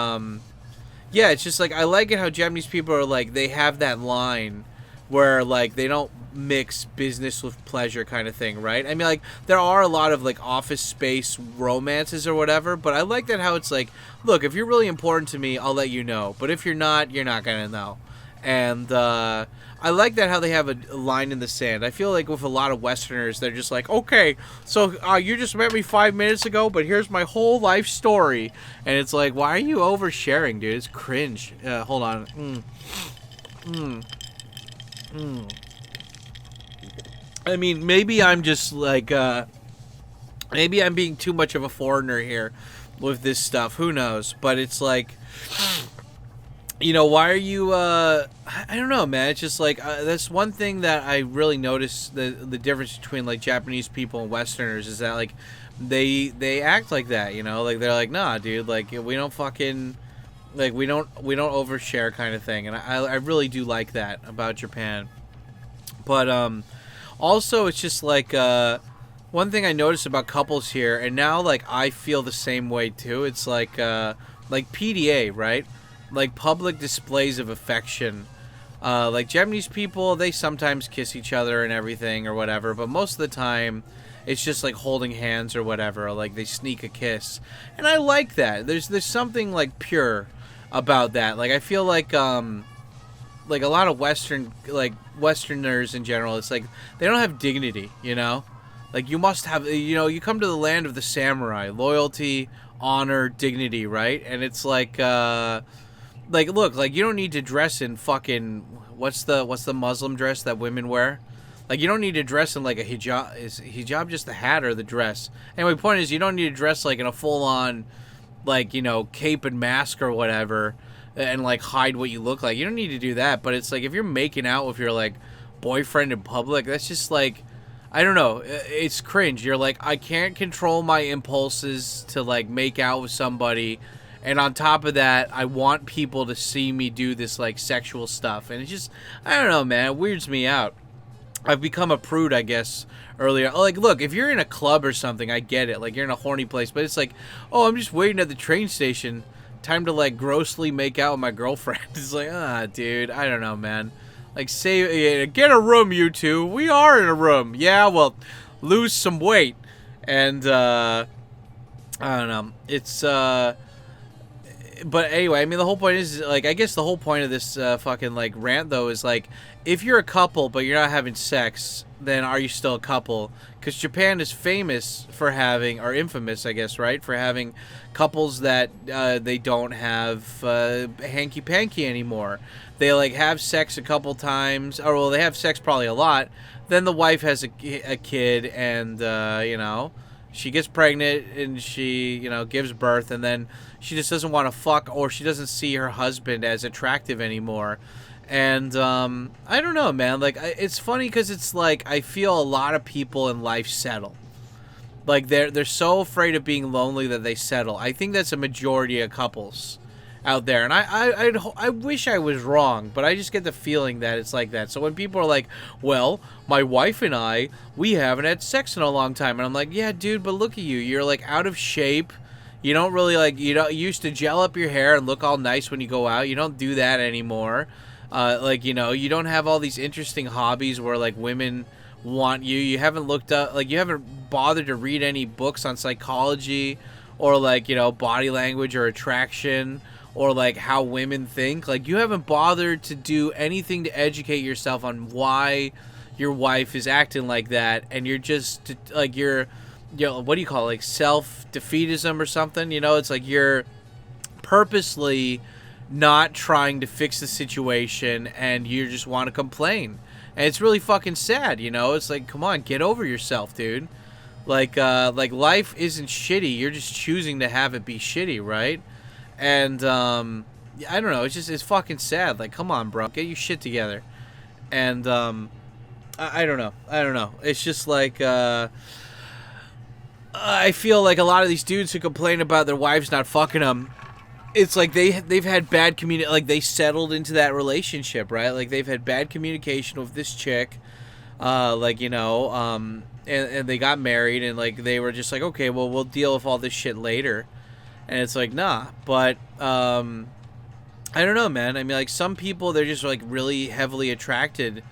yeah, it's just, like, I like it how Japanese people are, like, they have that line where, like, they don't mix business with pleasure kind of thing, right? I mean, like, there are a lot of, like, office space romances or whatever, but I like that how it's like, look, if you're really important to me, I'll let you know. But if you're not gonna know. And I like that how they have a line in the sand. I feel like with a lot of Westerners, they're just like, okay, so you just met me 5 minutes ago, but here's my whole life story. And it's like, why are you oversharing, dude? It's cringe. Hold on. I mean, maybe I'm just like, maybe I'm being too much of a foreigner here with this stuff. Who knows? But it's like, why are you, I don't know, man. It's just like, that's one thing that I really noticed, the difference between, like, Japanese people and Westerners is that, like, they act like that, like, they're like, nah, dude, like, we don't fucking, like, we don't overshare kind of thing. And I really do like that about Japan. But, also, it's just like, one thing I noticed about couples here, and now, like, I feel the same way too. It's like PDA, right? Like, public displays of affection. Like, Japanese people, they sometimes kiss each other and everything or whatever, but most of the time, it's just, like, holding hands or whatever, or, like, they sneak a kiss. And I like that. There's something, like, pure about that. Like, I feel like a lot of Westerners in general, it's like, they don't have dignity, Like, you must have, you come to the land of the samurai, loyalty, honor, dignity, right? And it's like, look, like, you don't need to dress in fucking, what's the Muslim dress that women wear? Like, you don't need to dress in, like, a hijab. Is hijab just the hat or the dress? Anyway, point is, you don't need to dress, like, in a full-on, like, cape and mask or whatever, and, like, hide what you look like. You don't need to do that, but it's like, if you're making out with your, like, boyfriend in public, that's just, like, I don't know. It's cringe. You're like, I can't control my impulses to like make out with somebody, and on top of that, I want people to see me do this like sexual stuff, and it's just, I don't know, man. It weirds me out. I've become a prude, I guess, earlier. Like, look, if you're in a club or something, I get it. Like, you're in a horny place, but it's like, oh, I'm just waiting at the train station. Time to like grossly make out with my girlfriend. It's like, dude, I don't know, man. Like, say, get a room, you two. We are in a room. Yeah, well, lose some weight. And, I don't know. It's, but anyway, I mean, the whole point is, like, I guess the whole point of this, fucking, like, rant, though, is, like, if you're a couple, but you're not having sex, then are you still a couple? Because Japan is famous for having, or infamous, I guess, right? For having couples that, they don't have, hanky-panky anymore. They, like, have sex a couple times, or, well, they have sex probably a lot. Then the wife has a kid, and, you know, she gets pregnant, and she, you know, gives birth, and then she just doesn't want to fuck, or she doesn't see her husband as attractive anymore. And, I don't know, man. Like, it's funny because it's like, I feel a lot of people in life settle. Like, they're so afraid of being lonely that they settle. I think that's a majority of couples out there, and I wish I was wrong, but I just get the feeling that it's like that. So when people are like, well, my wife and I, we haven't had sex in a long time, and I'm like, yeah, dude, but look at you, you're like out of shape, you don't really like, you used to gel up your hair and look all nice when you go out, you don't do that anymore, like, you know, you don't have all these interesting hobbies where like women want you, you haven't looked up, like, you haven't bothered to read any books on psychology or like, you know, body language or attraction, or like how women think. Like, you haven't bothered to do anything to educate yourself on why your wife is acting like that, and you're just like, you're, you know, what do you call it, like self-defeatism or something, you know? It's like you're purposely not trying to fix the situation, and you just want to complain, and it's really fucking sad, you know? It's like, come on, get over yourself, dude. Like life isn't shitty, you're just choosing to have it be shitty, right? And, I don't know, it's fucking sad. Like, come on, bro, get your shit together. And, I don't know. It's just like, I feel like a lot of these dudes who complain about their wives not fucking them, it's like they've had bad like, they settled into that relationship, right? Like, they've had bad communication with this chick, like, you know, and they got married, and, like, they were just like, okay, well, we'll deal with all this shit later. And it's like, nah, but, I don't know, man. I mean, like, some people, they're just, like, really heavily attracted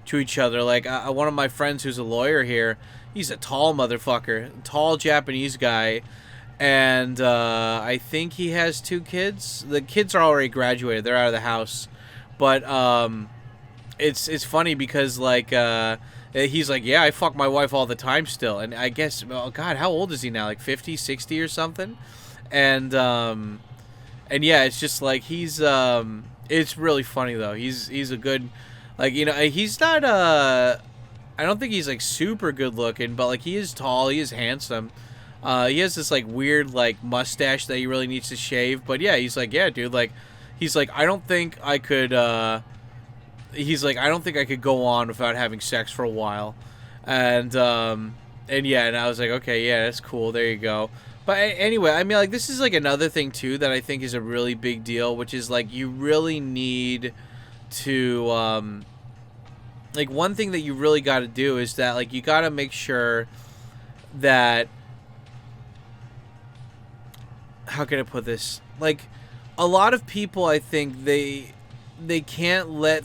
to each other. Like, one of my friends who's a lawyer here, he's a tall motherfucker, tall Japanese guy, and, I think he has 2 kids. The kids are already graduated, they're out of the house, but, it's funny because, like, he's like, yeah, I fuck my wife all the time still, and I guess, oh, God, how old is he now, like 50, 60 or something? And yeah, it's just like, he's, it's really funny though. He's a good, like, you know, he's not, I don't think he's like super good looking, but like, he is tall, he is handsome. He has this like weird like mustache that he really needs to shave, but yeah, he's like, yeah, dude, like, he's like, I don't think I could, he's like, I don't think I could go on without having sex for a while. And yeah, and I was like, okay, yeah, that's cool, there you go. But anyway, I mean, like, this is, like, another thing, too, that I think is a really big deal, which is, like, you really need to, like, one thing that you really got to do is that, like, you got to make sure that, how can I put this? Like, a lot of people, I think, they can't let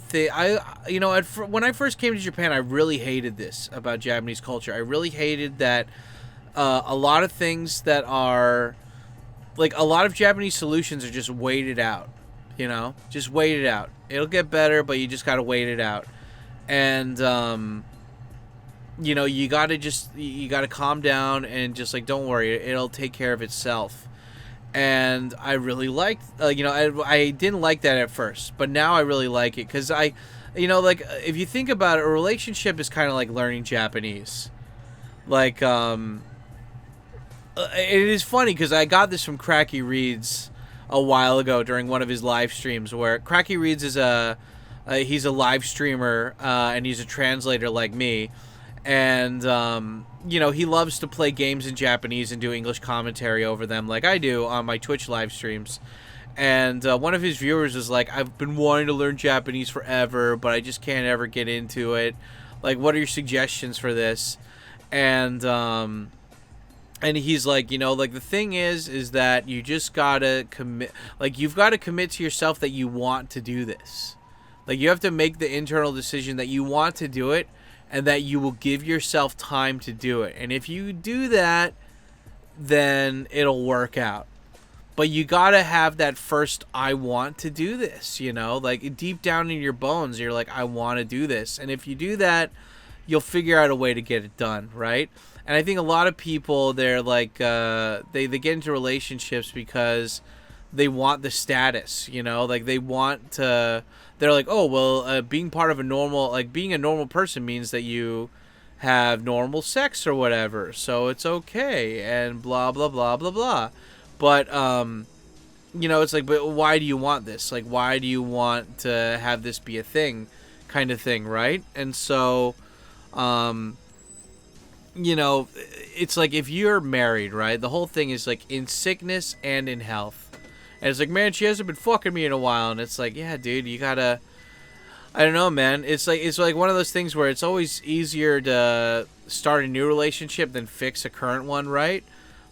you know, when I first came to Japan, I really hated this about Japanese culture. I really hated that, a lot of things that are, like, a lot of Japanese solutions are just waited out, you know? Just wait it out. It'll get better, but you just gotta wait it out. And, you know, you gotta calm down and just, like, don't worry, it'll take care of itself. And I really liked, you know, I didn't like that at first, but now I really like it, because you know, like, if you think about it, a relationship is kind of like learning Japanese. Like, it is funny because I got this from Cracky Reads a while ago during one of his live streams, where Cracky Reads is he's a live streamer, and he's a translator like me, And you know, he loves to play games in Japanese and do English commentary over them, like I do on my Twitch live streams. And one of his viewers is like, I've been wanting to learn Japanese forever, but I just can't ever get into it. Like, what are your suggestions for this? And he's like, you know, like, the thing is that you just gotta commit. Like, you've got to commit to yourself that you want to do this. Like, you have to make the internal decision that you want to do it, and that you will give yourself time to do it. And if you do that, then it'll work out. But you gotta have that first, I want to do this, you know? Like, deep down in your bones, you're like, I want to do this. And if you do that, you'll figure out a way to get it done, right? And I think a lot of people, they're like, they get into relationships because they want the status, you know? Like, they want to, they're like, oh, well, being part of a normal, like, being a normal person means that you have normal sex or whatever, so it's okay, and blah, blah, blah, blah, blah. But, you know, it's like, but why do you want this? Like, why do you want to have this be a thing, kind of thing, right? And so, you know, it's like, if you're married, right, the whole thing is, like, in sickness and in health. And it's like, man, she hasn't been fucking me in a while. And it's like, yeah, dude, you gotta, I don't know, man. It's like one of those things where it's always easier to start a new relationship than fix a current one, right?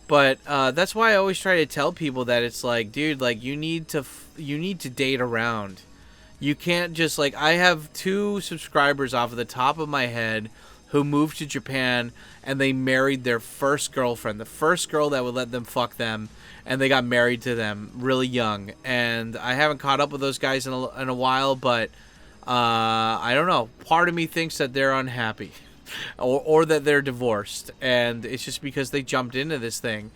But that's why I always try to tell people that it's like, dude, like, you need to date around. You can't just, like, I have 2 subscribers off of the top of my head who moved to Japan, and they married their first girlfriend, the first girl that would let them fuck them, and they got married to them really young. And I haven't caught up with those guys in a while, but I don't know. Part of me thinks that they're unhappy. Or that they're divorced, and it's just because they jumped into this thing.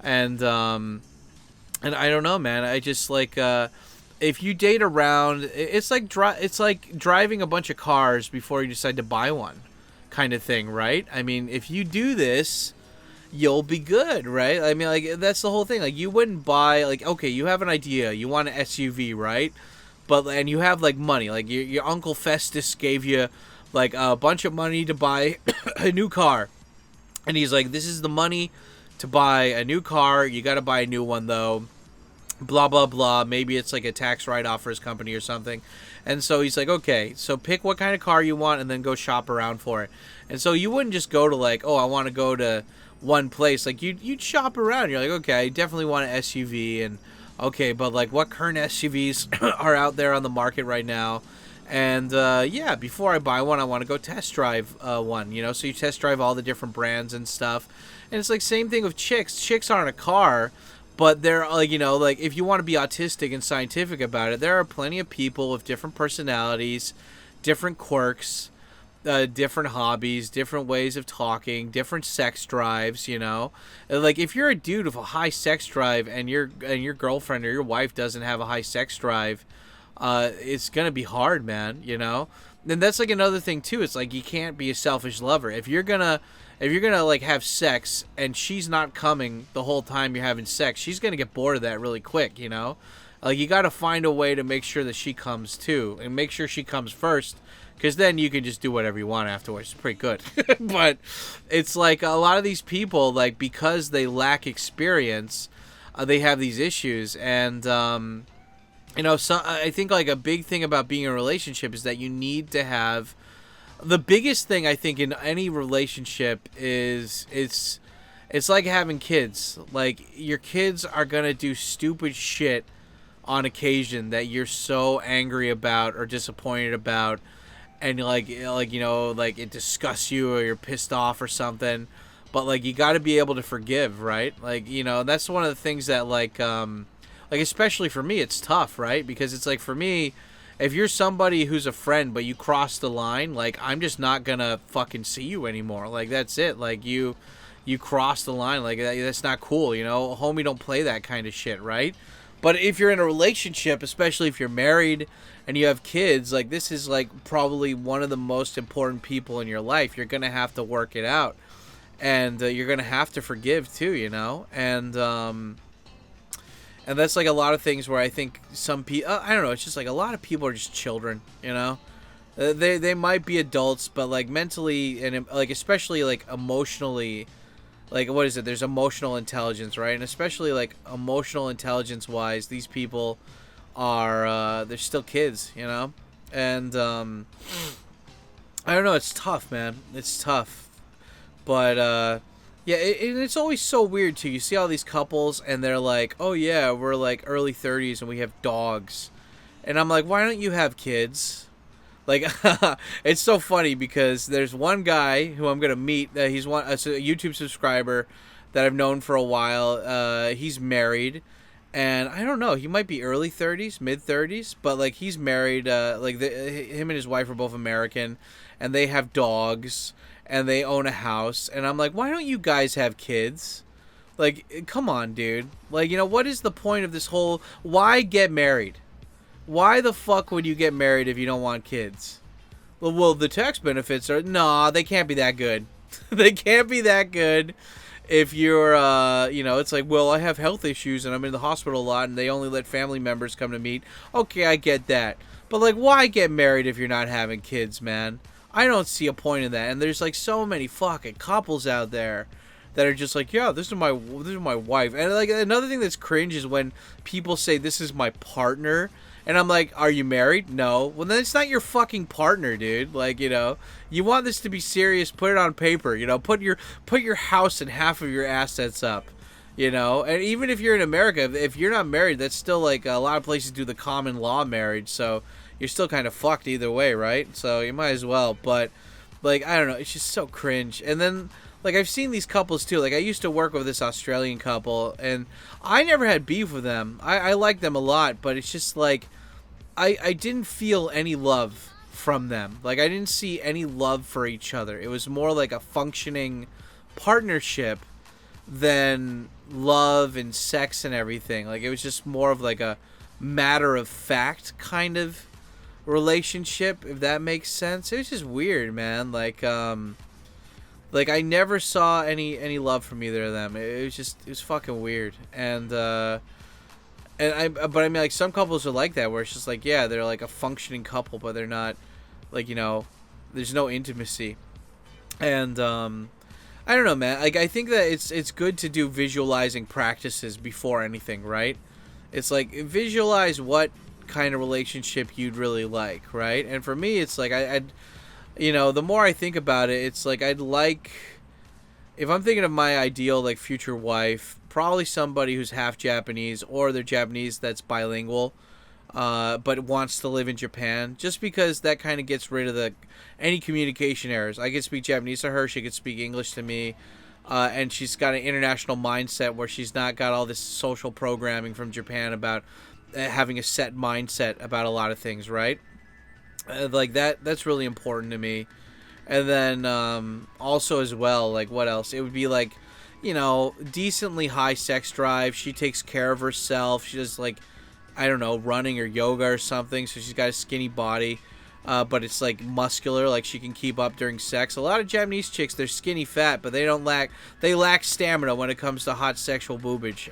And I don't know, man. I just, like, if you date around, it's like driving a bunch of cars before you decide to buy one, kind of thing, right? I mean, if you do this, you'll be good, right? I mean, like, that's the whole thing. Like, you wouldn't buy, like, okay, you have an idea, you want an SUV, right? And you have, like, money, like, your Uncle Festus gave you, like, a bunch of money to buy a new car. And he's like, this is the money to buy a new car. You got to buy a new one, though. Blah, blah, blah. Maybe it's like a tax write-off for his company or something. And so he's like, okay, so pick what kind of car you want and then go shop around for it. And so you wouldn't just go to, like, oh, I want to go to one place. Like, you'd shop around. You're like, okay, I definitely want an SUV. And, okay, but, like, what current SUVs are out there on the market right now? And, yeah, before I buy one, I want to go test drive one, you know? So you test drive all the different brands and stuff. And it's like, same thing with chicks. Chicks aren't a car, but they're, like, you know, like, if you want to be autistic and scientific about it, there are plenty of people with different personalities, different quirks, different hobbies, different ways of talking, different sex drives, you know? Like, if you're a dude with a high sex drive and your girlfriend or your wife doesn't have a high sex drive, it's gonna be hard, man, you know? And that's, like, another thing too. It's like, you can't be a selfish lover. If you're gonna like have sex and she's not coming the whole time you're having sex, she's gonna get bored of that really quick, you know? Like, you gotta find a way to make sure that she comes too, and make sure she comes first, because then you can just do whatever you want afterwards. It's pretty good. But it's like, a lot of these people, like, because they lack experience, they have these issues. And you know, so I think, like, a big thing about being in a relationship is that you need to have, the biggest thing I think in any relationship is it's like having kids. Like, your kids are gonna do stupid shit on occasion that you're so angry about or disappointed about, and like you know, like, it disgusts you or you're pissed off or something. But, like, you got to be able to forgive, right? Like, you know, that's one of the things that, like, especially for me, it's tough, right? Because it's like, for me, if you're somebody who's a friend but you cross the line, like, I'm just not gonna fucking see you anymore. Like, that's it. Like, you cross the line. Like, that's not cool, you know? Homie, don't play that kind of shit, right? But if you're in a relationship, especially if you're married and you have kids, like, this is, like, probably one of the most important people in your life. You're gonna have to work it out. And you're gonna have to forgive too, you know? And that's, like, a lot of things where I think some people, I don't know, it's just like a lot of people are just children, you know? They might be adults, but like mentally and like especially like emotionally, like what is it? There's emotional intelligence, right? And especially like emotional intelligence wise, these people are they're still kids, you know? And I don't know, it's tough, man. It's tough. But yeah, it's always so weird too. You see all these couples and they're like, "Oh yeah, we're like early 30s and we have dogs." And I'm like, "Why don't you have kids?" Like, it's so funny because there's one guy who I'm gonna meet. He's a YouTube subscriber that I've known for a while. He's married, and I don't know. He might be early 30s, mid 30s, but like he's married. Him and his wife are both American, and they have dogs, and they own a house. And I'm like, why don't you guys have kids? Like, come on, dude. Like, what is the point of this whole? Why get married? Why the fuck would you get married if you don't want kids? Well, the tax benefits are... Nah, they can't be that good. They can't be that good if you're, it's like, well, I have health issues and I'm in the hospital a lot and they only let family members come to meet. Okay, I get that. But, like, why get married if you're not having kids, man? I don't see a point in that. And there's, like, so many fucking couples out there that are just like, yeah, this is my wife. And, like, another thing that's cringe is when people say, this is my partner. And I'm like, are you married? No. Well, then it's not your fucking partner, dude. Like, you want this to be serious, put it on paper. Put your house and half of your assets up. And even if you're in America, if you're not married, that's still like a lot of places do the common law marriage. So you're still kind of fucked either way, right? So you might as well. But like, I don't know, it's just so cringe. And then like I've seen these couples too. Like I used to work with this Australian couple, and I never had beef with them. I like them a lot, but it's just like I didn't feel any love from them. Like I didn't see any love for each other. It was more like a functioning partnership than love and sex and everything. Like it was just more of like a matter of fact kind of relationship, if that makes sense. It was just weird, man. Like I never saw any love from either of them. It was fucking weird. But I mean, like some couples are like that, where it's just like, yeah, they're like a functioning couple, but they're not, like, there's no intimacy. And I don't know, man. Like I think that it's good to do visualizing practices before anything, right? It's like visualize what kind of relationship you'd really like, right? And for me, it's like I'd the more I think about it, it's like I'd like, if I'm thinking of my ideal like future wife, probably somebody who's half Japanese, or they're Japanese that's bilingual, but wants to live in Japan, just because that kind of gets rid of any communication errors. I could speak Japanese to her, she could speak English to me, and she's got an international mindset where she's not got all this social programming from Japan about having a set mindset about a lot of things, right? Like that's really important to me. And then also as well, like what else? It would be like, decently high sex drive. She takes care of herself. She does like, I don't know, running or yoga or something. So she's got a skinny body, but it's like muscular, like she can keep up during sex. A lot of Japanese chicks, they're skinny fat, but they lack stamina when it comes to hot sexual boobage.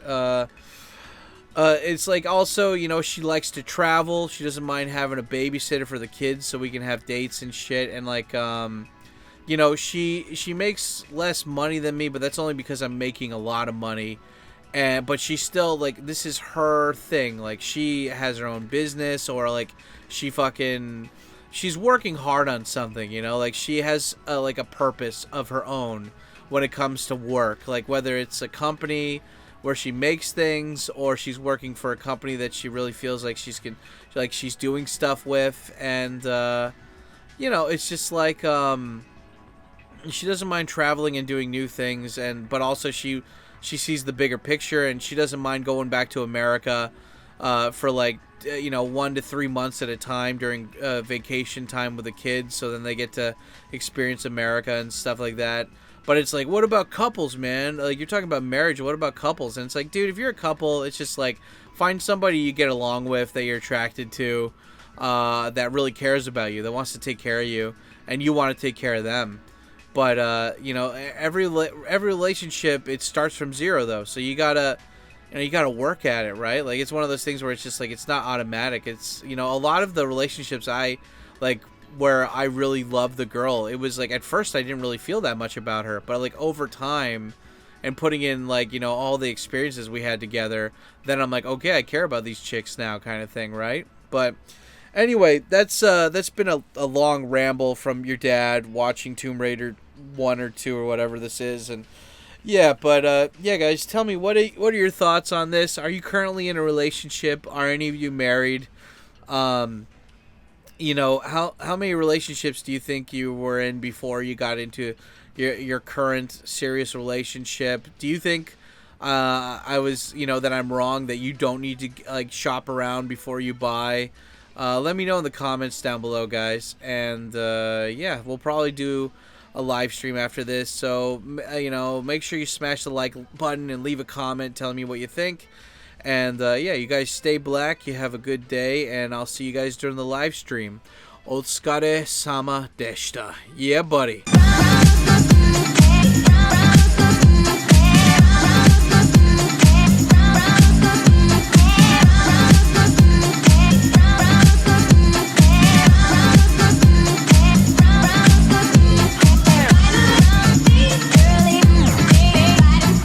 It's like also, she likes to travel. She doesn't mind having a babysitter for the kids so we can have dates and shit. And like, she makes less money than me, but that's only because I'm making a lot of money. But she's still like, this is her thing. Like she has her own business, or like she's working hard on something, like she has like a purpose of her own when it comes to work. Like whether it's a company where she makes things, or she's working for a company that she really feels like she's doing stuff with. And it's just like she doesn't mind traveling and doing new things, but also she sees the bigger picture, and she doesn't mind going back to America for like 1 to 3 months at a time during vacation time with the kids, so then they get to experience America and stuff like that. But it's like, what about couples, man? Like, you're talking about marriage. What about couples? And it's like, dude, if you're a couple, it's just like, find somebody you get along with, that you're attracted to, that really cares about you, that wants to take care of you, and you want to take care of them. But, every relationship, it starts from zero, though. So you gotta work at it, right? Like, it's one of those things where it's just like, it's not automatic. It's, a lot of the relationships I, like, where I really loved the girl. It was like, at first I didn't really feel that much about her, but like over time and putting in like, you know, all the experiences we had together, then I'm like, okay, I care about these chicks now, kind of thing, right? But anyway, that's been a long ramble from your dad watching Tomb Raider 1 or 2 or whatever this is. And yeah, but yeah, guys, tell me, what are your thoughts on this? Are you currently in a relationship? Are any of you married? You know, how many relationships do you think you were in before you got into your current serious relationship? Do you think I was, you know, that I'm wrong, that you don't need to like shop around before you buy? Let me know in the comments down below, guys. And yeah, we'll probably do a live stream after this, so you know, make sure you smash the like button and leave a comment telling me what you think. And yeah, you guys stay black, you have a good day, and I'll see you guys during the live stream. Otsukare sama deshita. Yeah, buddy.